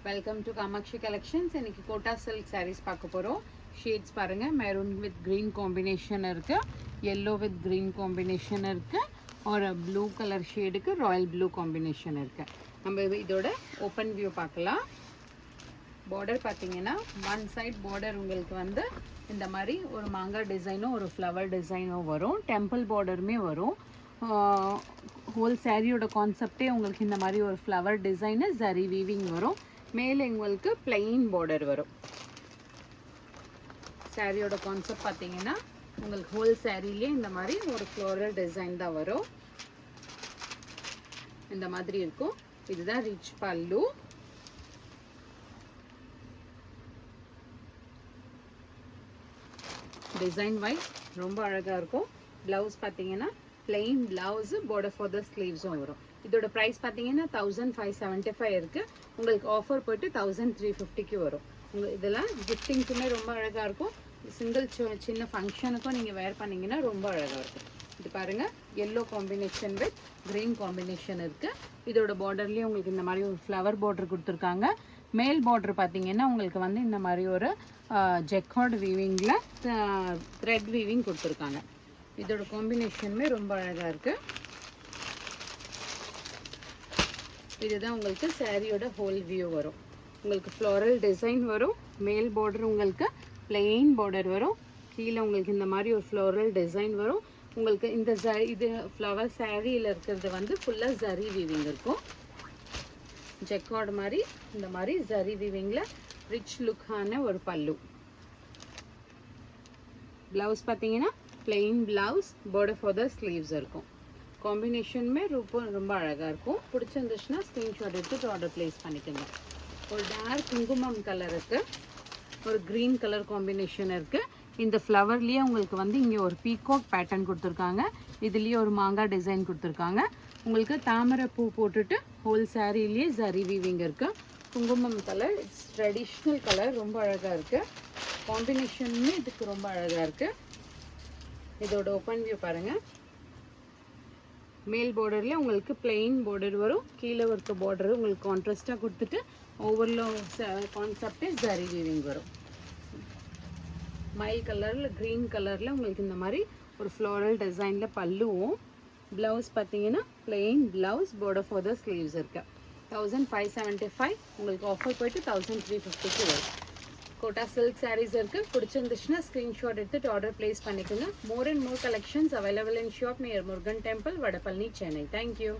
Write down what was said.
Welcome to Kamakshi collections. இன்னைக்கு Kota silk saris பார்க்க போகிறோம். ஷேட்ஸ் பாருங்கள். மெரூன் வித் க்ரீன் காம்பினேஷன் இருக்குது, எல்லோ வித் க்ரீன் காம்பினேஷன் இருக்குது, ஒரு ப்ளூ கலர் ஷேடுக்கு ராயல் ப்ளூ காம்பினேஷன் இருக்குது. நம்ம இதோட ஓப்பன் வியூ பார்க்கலாம். பார்டர் பார்த்தீங்கன்னா ஒன் சைட் பார்டர் உங்களுக்கு வந்து இந்த மாதிரி ஒரு மாங்காய் டிசைனும் ஒரு ஃப்ளவர் டிசைனும் வரும். டெம்பிள் பார்டருமே வரும். ஹோல் சாரியோட கான்செப்டே உங்களுக்கு இந்த மாதிரி ஒரு ஃப்ளவர் டிசைனு ஜரி வீவிங் வரும். மேலே உங்களுக்கு பிளெயின் பார்டர் வரும். சாரியோட கான்செப்ட் பார்த்தீங்கன்னா உங்களுக்கு ஹோல் சாரிலே இந்த மாதிரி ஒரு ஃப்ளோரல் டிசைன் தான் வரும். இந்த மாதிரி இருக்கும். இதுதான் ரிச் பல்லு. டிசைன் வைஸ் ரொம்ப அழகாக இருக்கும். ப்ளவுஸ் பார்த்தீங்கன்னா plain blouse, border for the ஸ்லீவ்ஸும் வரும். இதோட ப்ரைஸ் பார்த்தீங்கன்னா 1575 இருக்குது. உங்களுக்கு ஆஃபர் போய்ட்டு 1350க்கு வரும். இதெல்லாம் கிஃப்டிங்க்குமே ரொம்ப அழகாக இருக்கும். சிங்கிள் சின்ன ஃபங்க்ஷனுக்கும் நீங்கள் வேர் பண்ணிங்கன்னா ரொம்ப அழகாக இருக்கும். இது பாருங்கள், yellow combination with green combination இருக்குது. இதோட பார்டர்லேயே உங்களுக்கு இந்த மாதிரி ஒரு ஃப்ளவர் பார்டர் கொடுத்துருக்காங்க. மேல் பார்டர் பார்த்தீங்கன்னா உங்களுக்கு வந்து இந்த மாதிரி ஒரு ஜெக்கார்டு வீவிங்கில் த்ரெட் வீவிங் கொடுத்துருக்காங்க. இதோட காம்பினேஷனுமே ரொம்ப அழகாக இருக்குது. இதுதான் உங்களுக்கு சாரியோட ஹோல் வியூ வரும். உங்களுக்கு ஃப்ளோரல் டிசைன் வரும். மேல் பார்டர் உங்களுக்கு பிளெயின் பார்டர் வரும். கீழே உங்களுக்கு இந்த மாதிரி ஒரு ஃப்ளோரல் டிசைன் வரும். உங்களுக்கு இந்த இது ஃப்ளவர் சாரியில் இருக்கிறது வந்து ஃபுல்லாக ஜரி வீவிங் இருக்கும். ஜெக்கார்டு மாதிரி இந்த மாதிரி ஜரி வீவிங்கில் ரிச் லுக்கான ஒரு பல்லு. ப்ளவுஸ் பார்த்தீங்கன்னா plain blouse, border for the sleeves இருக்கும். காம்பினேஷனுமே ரொம்ப அழகாக இருக்கும். பிடிச்சிருந்துச்சுன்னா ஸ்க்ரீன்ஷாட் எடுத்துட்டு ஆர்டர் ப்ளேஸ் பண்ணிக்கோங்க. ஒரு டார்க் குங்குமம் கலருக்கு ஒரு க்ரீன் கலர் காம்பினேஷன் இருக்குது. இந்த ஃப்ளவர்லேயே உங்களுக்கு வந்து இங்கே ஒரு பீகாக் பேட்டர்ன் கொடுத்துருக்காங்க. இதுலேயே ஒரு மாங்காய் டிசைன் கொடுத்துருக்காங்க. உங்களுக்கு தாமரை பூ போட்டுட்டு ஹோல் சாரிலேயே ஜரி வீவிங் இருக்குது. குங்குமம் கலர், இட்ஸ் ட்ரெடிஷ்னல் கலர், ரொம்ப அழகாக இருக்குது. காம்பினேஷனுமே இதுக்கு ரொம்ப அழகாக இருக்குது. இதோட ஓப்பன் வியூ பாருங்கள். மேல் பார்டரில் உங்களுக்கு பிளெயின் பார்டர் வரும். கீழே இருக்க பார்டர் உங்களுக்கு கான்ட்ராஸ்டாக கொடுத்துட்டு ஓவர்லோ கான்செப்டே ஜரி வீவிங் வரும். மைல் கலரில் க்ரீன் கலரில் உங்களுக்கு இந்த மாதிரி ஒரு ஃப்ளோரல் டிசைனில் பல்லுவும். ப்ளவுஸ் பார்த்தீங்கன்னா plain blouse, border for the sleeves இருக்கு. 1575. உங்களுக்கு ஆஃபர் போய்ட்டு 1350க்கு வரும். கோட்டா சில்க் சாரீஸ் இருக்குது. பிடிச்சிருந்துச்சுன்னா ஸ்க்ரீன்ஷாட் எடுத்துட்டு ஆர்டர் ப்ளேஸ் பண்ணிக்கோங்க. More and more collections available in shop near Murugan temple, Vadapalani, Chennai. Thank you.